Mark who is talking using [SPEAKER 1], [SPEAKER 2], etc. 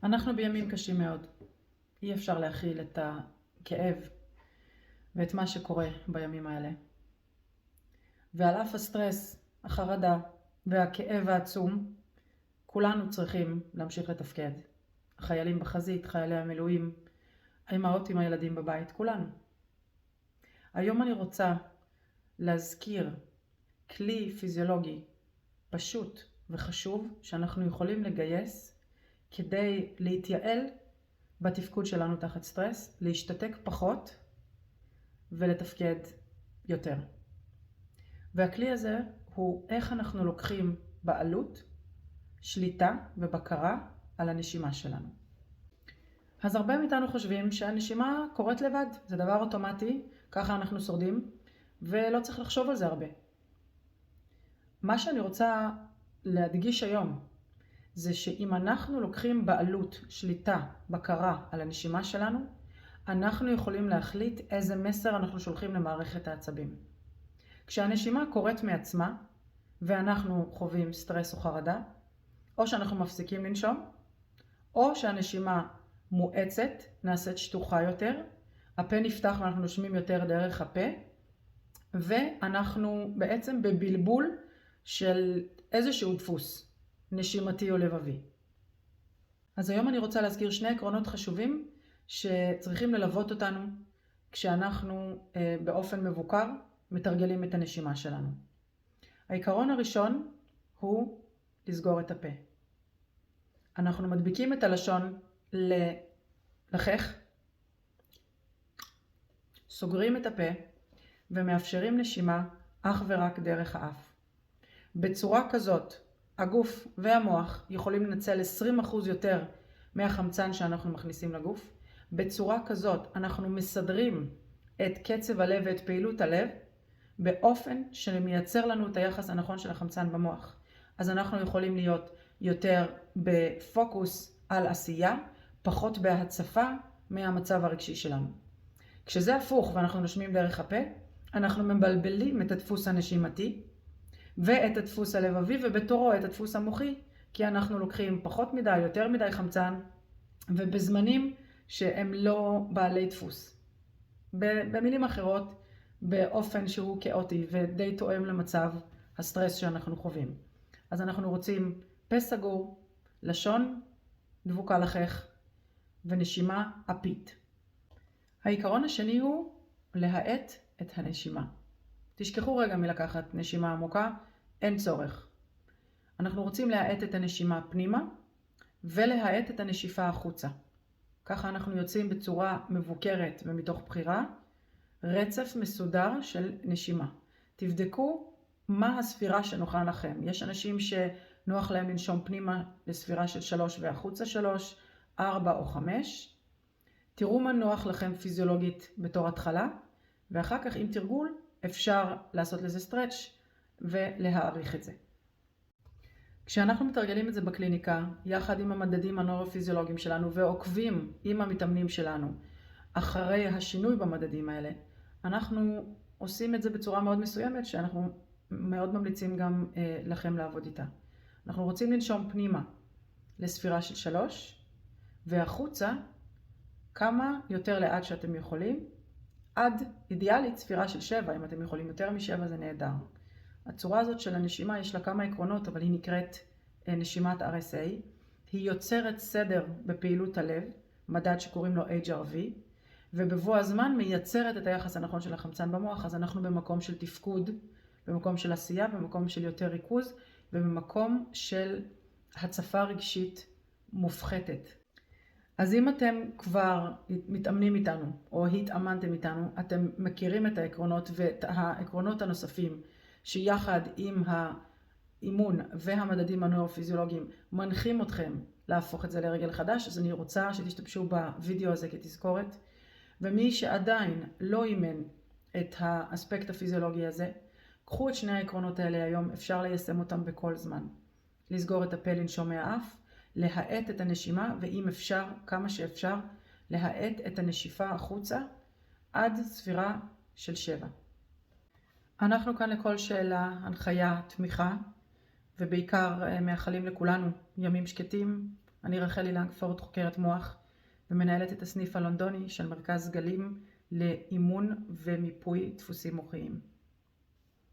[SPEAKER 1] אנחנו בימים קשים מאוד. אי אפשר להכיל את הכאב ואת מה שקורה בימים האלה. ועל אף הסטרס, החרדה והכאב העצום, כולנו צריכים להמשיך לתפקד. החיילים בחזית, חיילי המילואים, האימהות עם הילדים בבית, כולנו. היום אני רוצה להזכיר כלי פיזיולוגי פשוט וחשוב שאנחנו יכולים לגייס כדי להתייעל בתפקוד שלנו תחת סטרס, להשתתק פחות ולתפקד יותר. והכלי הזה הוא איך אנחנו לוקחים בעלות, שליטה ובקרה על הנשימה שלנו. אז הרבה מאיתנו חושבים שהנשימה קורית לבד, זה דבר אוטומטי, ככה אנחנו שורדים, ולא צריך לחשוב על זה הרבה. מה שאני רוצה להדגיש היום, זה שאם אנחנו לוקחים בעלות, שליטה, בקרה על הנשימה שלנו, אנחנו יכולים להחליט איזה מסר אנחנו שולחים למערכת העצבים. כשהנשימה קורית מעצמה, ואנחנו חווים סטרס או חרדה, או שאנחנו מפסיקים לנשום, או שהנשימה מואצת, נעשית שטוחה יותר, הפה נפתח ואנחנו נושמים יותר דרך הפה, ואנחנו בעצם בבלבול של איזשהו דפוס, נשימתי או לבבי. אז היום אני רוצה להזכיר שני עקרונות חשובים שצריכים ללוות אותנו כשאנחנו באופן מבוקר מתרגלים את הנשימה שלנו. העיקרון הראשון הוא לסגור את הפה. אנחנו מדביקים את הלשון לחך, סוגרים את הפה ומאפשרים נשימה אך ורק דרך האף. בצורה כזאת, הגוף והמוח יכולים לנצל 20% יותר מהחמצן שאנחנו מכניסים לגוף. בצורה כזאת אנחנו מסדרים את קצב הלב ואת פעילות הלב באופן שמייצר לנו את היחס הנכון של החמצן במוח. אז אנחנו יכולים להיות יותר בפוקוס על עשייה, פחות בהצפה מהמצב הרגשי שלנו. כשזה הפוך ואנחנו נושמים דרך הפה, אנחנו מבלבלים את הדפוס הנשימתי ואת הדפוס הלבבי ובתורו את הדפוס המוחי, כי אנחנו לוקחים פחות מדי, יותר מדי חמצן, ובזמנים שהם לא בעלי דפוס. במילים אחרות, באופן שהוא כאוטי ודי תואם למצב הסטרס שאנחנו חווים. אז אנחנו רוצים פה סגור, לשון דבוקה לחך ונשימה אפית. העיקרון השני הוא להאט את הנשימה. תשכחו רגע מלקחת נשימה עמוקה, אין צורך. אנחנו רוצים להאט את הנשימה פנימה ולהאט את הנשיפה החוצה. ככה אנחנו יוצאים בצורה מבוקרת ומתוך בחירה, רצף מסודר של נשימה. תבדקו מה הספירה שנוחה לכם. יש אנשים שנוח להם לנשום פנימה לספירה של 3 והחוצה 3, 4 או 5. תראו מה נוח לכם פיזיולוגית בתור התחלה, ואחר כך עם תרגול אפשר לעשות לזה סטרץ' ולהעריך את זה. כשאנחנו מתרגלים את זה בקליניקה, יחד עם המדדים הנוירופיזיולוגיים שלנו ועוקבים עם המתאמנים שלנו, אחרי השינוי במדדים האלה, אנחנו עושים את זה בצורה מאוד מסוימת, שאנחנו מאוד ממליצים גם לכם לעבוד איתה. אנחנו רוצים לנשום פנימה לספירה של 3, והחוצה כמה יותר לאט שאתם יכולים, עד אידיאלית ספירה של 7, אם אתם יכולים יותר מ7 זה נהדר. הצורה הזאת של הנשימה יש לה כמה עקרונות, אבל היא נקראת נשימת RSA. היא יוצרת סדר בפעילות הלב, מדד שקוראים לו HRV, ובבוא הזמן מייצרת את היחס הנכון של החמצן במוח, אז אנחנו במקום של תפקוד, במקום של עשייה, במקום של יותר ריכוז, ובמקום של הצפה רגשית מופחתת. אז אם אתם כבר מתאמנים איתנו, או התאמנתם איתנו, אתם מכירים את העקרונות ואת העקרונות הנוספים, שיחד עם האימון והמדדים הנוירופיזיולוגיים מנחים אתכם להפוך את זה לרגל חדש, אז אני רוצה שתשתמשו בווידאו הזה כתזכורת. ומי שעדיין לא אימן את האספקט הפיזיולוגי הזה, קחו את שני העקרונות האלה היום, אפשר ליישם אותם בכל זמן. לסגור את הפה, לנשום מהאף, להאט את הנשימה, ואם אפשר, כמה שאפשר, להאט את הנשיפה החוצה עד ספירה של 7. אנחנו כאן לכל שאלה, הנחיה, תמיכה, ובעיקר מאחלים לכולנו ימים שקטים, אני רחלי לנגפורד, חוקרת מוח ומנהלת את הסניף הלונדוני של מרכז גלים לאימון ומיפוי דפוסים מוחיים.